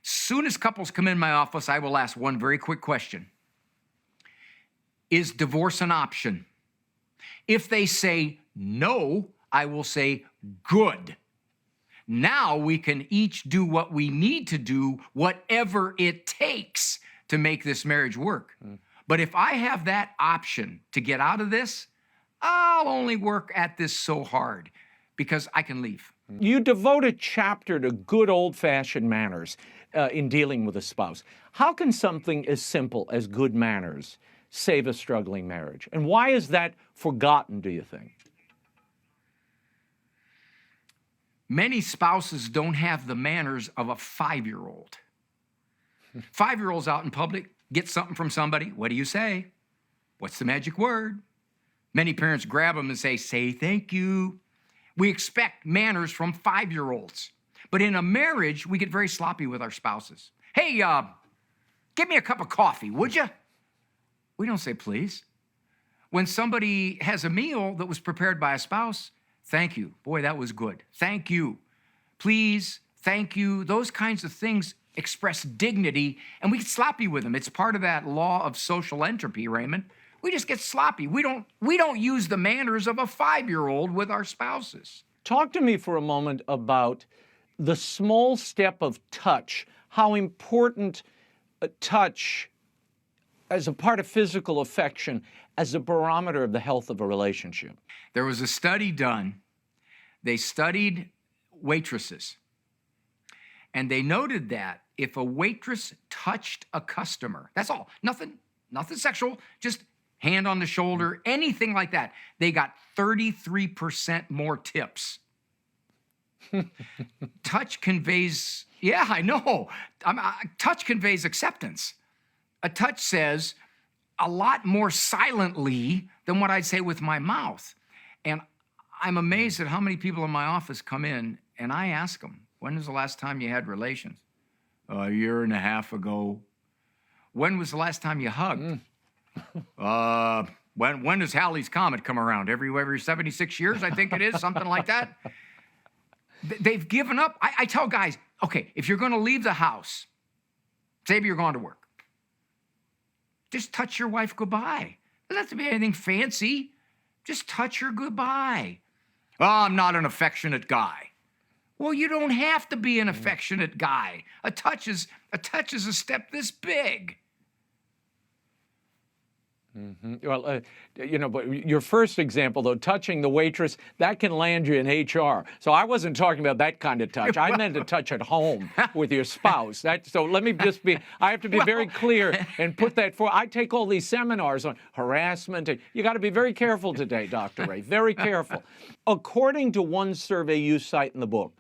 Soon as couples come in my office, I will ask one very quick question. Is divorce an option? If they say no, I will say good. Now we can each do what we need to do, whatever it takes to make this marriage work. But if I have that option to get out of this, I'll only work at this so hard because I can leave. You devote a chapter to good old-fashioned manners in dealing with a spouse. How can something as simple as good manners save a struggling marriage? And why is that forgotten, do you think? Many spouses don't have the manners of a 5-year-old. 5-year-olds out in public get something from somebody. What do you say? What's the magic word? Many parents grab them and say thank you. We expect manners from 5-year-olds. But in a marriage, we get very sloppy with our spouses. Hey, get me a cup of coffee, would you? We don't say please. When somebody has a meal that was prepared by a spouse, thank you. Boy, that was good. Thank you. Please, thank you. Those kinds of things express dignity, and we get sloppy with them. It's part of that law of social entropy, Raymond. We just get sloppy. We don't use the manners of a 5-year-old with our spouses. Talk to me for a moment about the small step of touch, how important touch as a part of physical affection as a barometer of the health of a relationship. There was a study done. They studied waitresses, and they noted that if a waitress touched a customer, that's all, nothing sexual, just hand on the shoulder, anything like that, they got 33% more tips. Touch conveys, yeah, I know. Touch conveys acceptance. A touch says a lot more silently than what I'd say with my mouth. And I'm amazed at how many people in my office come in and I ask them, when was the last time you had relations? A year and a half ago. When was the last time you hugged? When does Halley's Comet come around? Every 76 years, I think it is, something like that. They've given up. I tell guys, okay, if you're going to leave the house, say you're going to work, just touch your wife goodbye. Doesn't have to be anything fancy. Just touch her goodbye. Oh, I'm not an affectionate guy. Well, you don't have to be an affectionate guy. A touch is a step this big. Mm-hmm. Well, but your first example, though, touching the waitress, that can land you in HR. So I wasn't talking about that kind of touch. I meant a touch at home with your spouse. So let me just I have to be very clear and put that for. I take all these seminars on harassment. You got to be very careful today, Dr. Ray, very careful. According to one survey you cite in the book,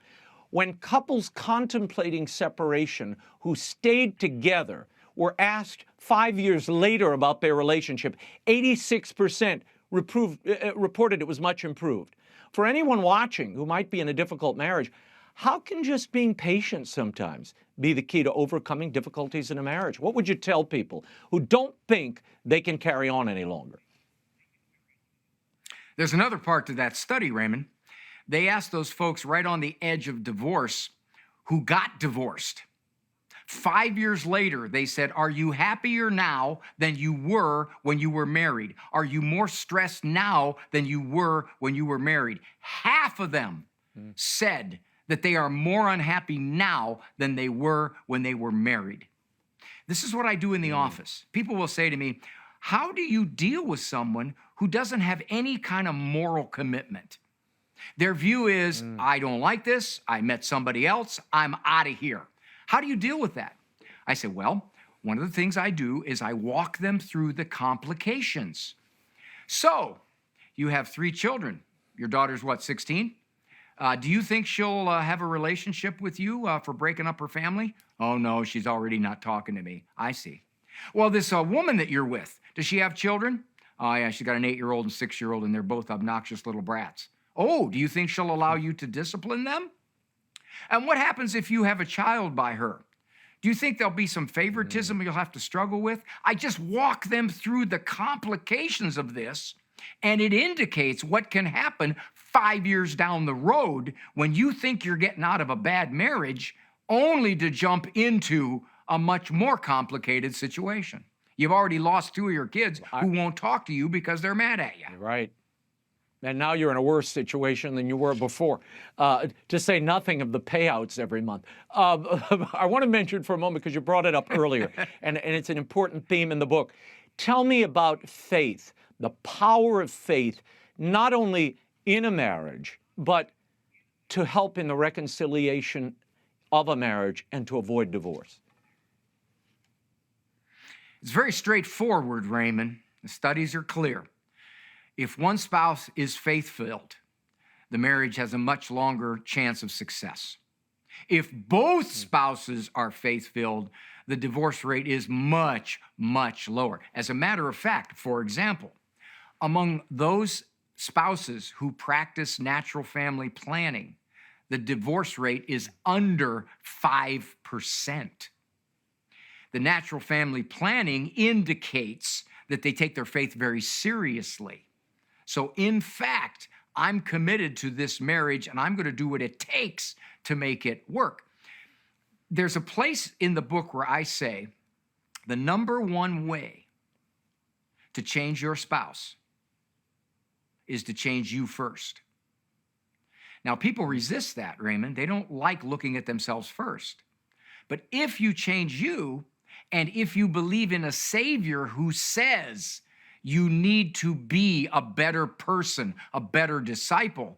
when couples contemplating separation who stayed together were asked 5 years later about their relationship, 86% reported it was much improved. For anyone watching who might be in a difficult marriage, how can just being patient sometimes be the key to overcoming difficulties in a marriage? What would you tell people who don't think they can carry on any longer? There's another part to that study, Raymond. They asked those folks right on the edge of divorce who got divorced. 5 years later, they said, are you happier now than you were when you were married? Are you more stressed now than you were when you were married? Half of them said that they are more unhappy now than they were when they were married. This is what I do in the office. People will say to me, how do you deal with someone who doesn't have any kind of moral commitment? Their view is, I don't like this. I met somebody else. I'm out of here. How do you deal with that? I say, well, one of the things I do is I walk them through the complications. So you have 3 children. Your daughter's what, 16? Do you think she'll have a relationship with you for breaking up her family? Oh, no, she's already not talking to me. I see. Well, this woman that you're with, does she have children? Oh, yeah, she's got an 8-year-old and 6-year-old, and they're both obnoxious little brats. Oh, do you think she'll allow you to discipline them? And what happens if you have a child by her? Do you think there'll be some favoritism you'll have to struggle with? I just walk them through the complications of this, and it indicates what can happen 5 years down the road when you think you're getting out of a bad marriage, only to jump into a much more complicated situation. You've already lost 2 of your kids who won't talk to you because they're mad at you. Right. And now you're in a worse situation than you were before, to say nothing of the payouts every month. I want to mention for a moment, because you brought it up earlier, and it's an important theme in the book. Tell me about faith, the power of faith, not only in a marriage, but to help in the reconciliation of a marriage and to avoid divorce. It's very straightforward, Raymond. The studies are clear. If one spouse is faith-filled, the marriage has a much longer chance of success. If both spouses are faith-filled, the divorce rate is much, much lower. As a matter of fact, for example, among those spouses who practice natural family planning, the divorce rate is under 5%. The natural family planning indicates that they take their faith very seriously. So in fact, I'm committed to this marriage and I'm going to do what it takes to make it work. There's a place in the book where I say the number one way to change your spouse is to change you first. Now, people resist that, Raymond. They don't like looking at themselves first. But if you change you, and if you believe in a Savior who says you need to be a better person, a better disciple,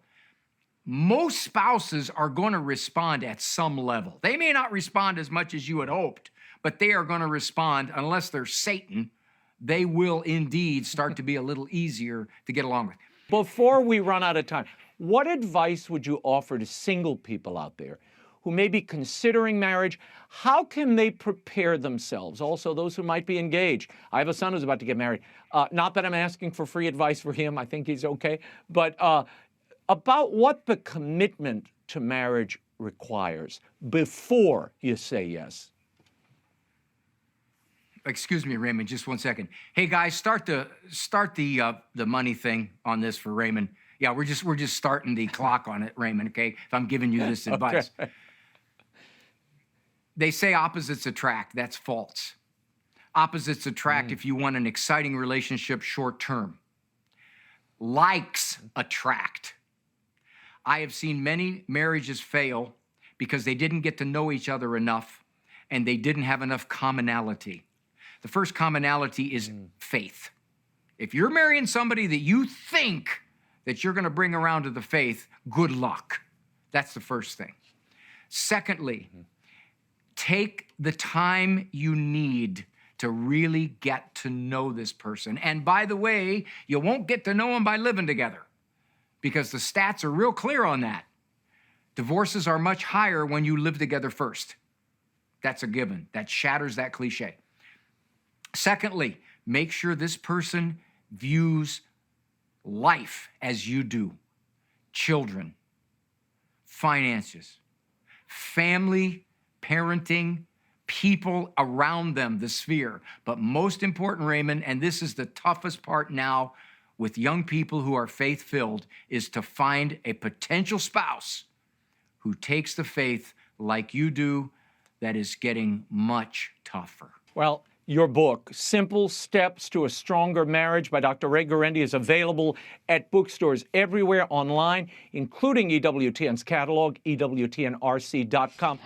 most spouses are going to respond at some level. They may not respond as much as you had hoped, but they are going to respond, unless they're Satan, they will indeed start to be a little easier to get along with. Before we run out of time, what advice would you offer to single people out there who may be considering marriage? How can they prepare themselves? Also, those who might be engaged. I have a son who's about to get married. Not that I'm asking for free advice for him. I think he's okay. But about what the commitment to marriage requires before you say yes. Excuse me, Raymond, just 1 second. Hey guys, start the money thing on this for Raymond. Yeah, we're just starting the clock on it, Raymond, okay? If I'm giving you this advice. Okay. They say opposites attract. That's false. Opposites attract if you want an exciting relationship short term. Likes attract. I have seen many marriages fail because they didn't get to know each other enough and they didn't have enough commonality. The first commonality is faith. If you're marrying somebody that you think that you're going to bring around to the faith, good luck. That's the first thing. Secondly, take the time you need to really get to know this person. And by the way, you won't get to know them by living together, because the stats are real clear on that. Divorces are much higher when you live together first. That's a given. That shatters that cliche. Secondly, make sure this person views life as you do. Children, finances, family, parenting, people around them, the sphere. But most important, Raymond, and this is the toughest part now with young people who are faith-filled, is to find a potential spouse who takes the faith like you do. That is getting much tougher. Well, your book, Simple Steps to a Stronger Marriage by Dr. Ray Guarendi, is available at bookstores everywhere online, including EWTN's catalog, EWTNRC.com.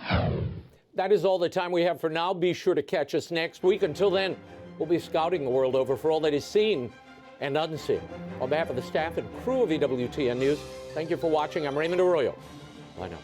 That is all the time we have for now. Be sure to catch us next week. Until then, we'll be scouting the world over for all that is seen and unseen. On behalf of the staff and crew of EWTN News, thank you for watching. I'm Raymond Arroyo. Bye now.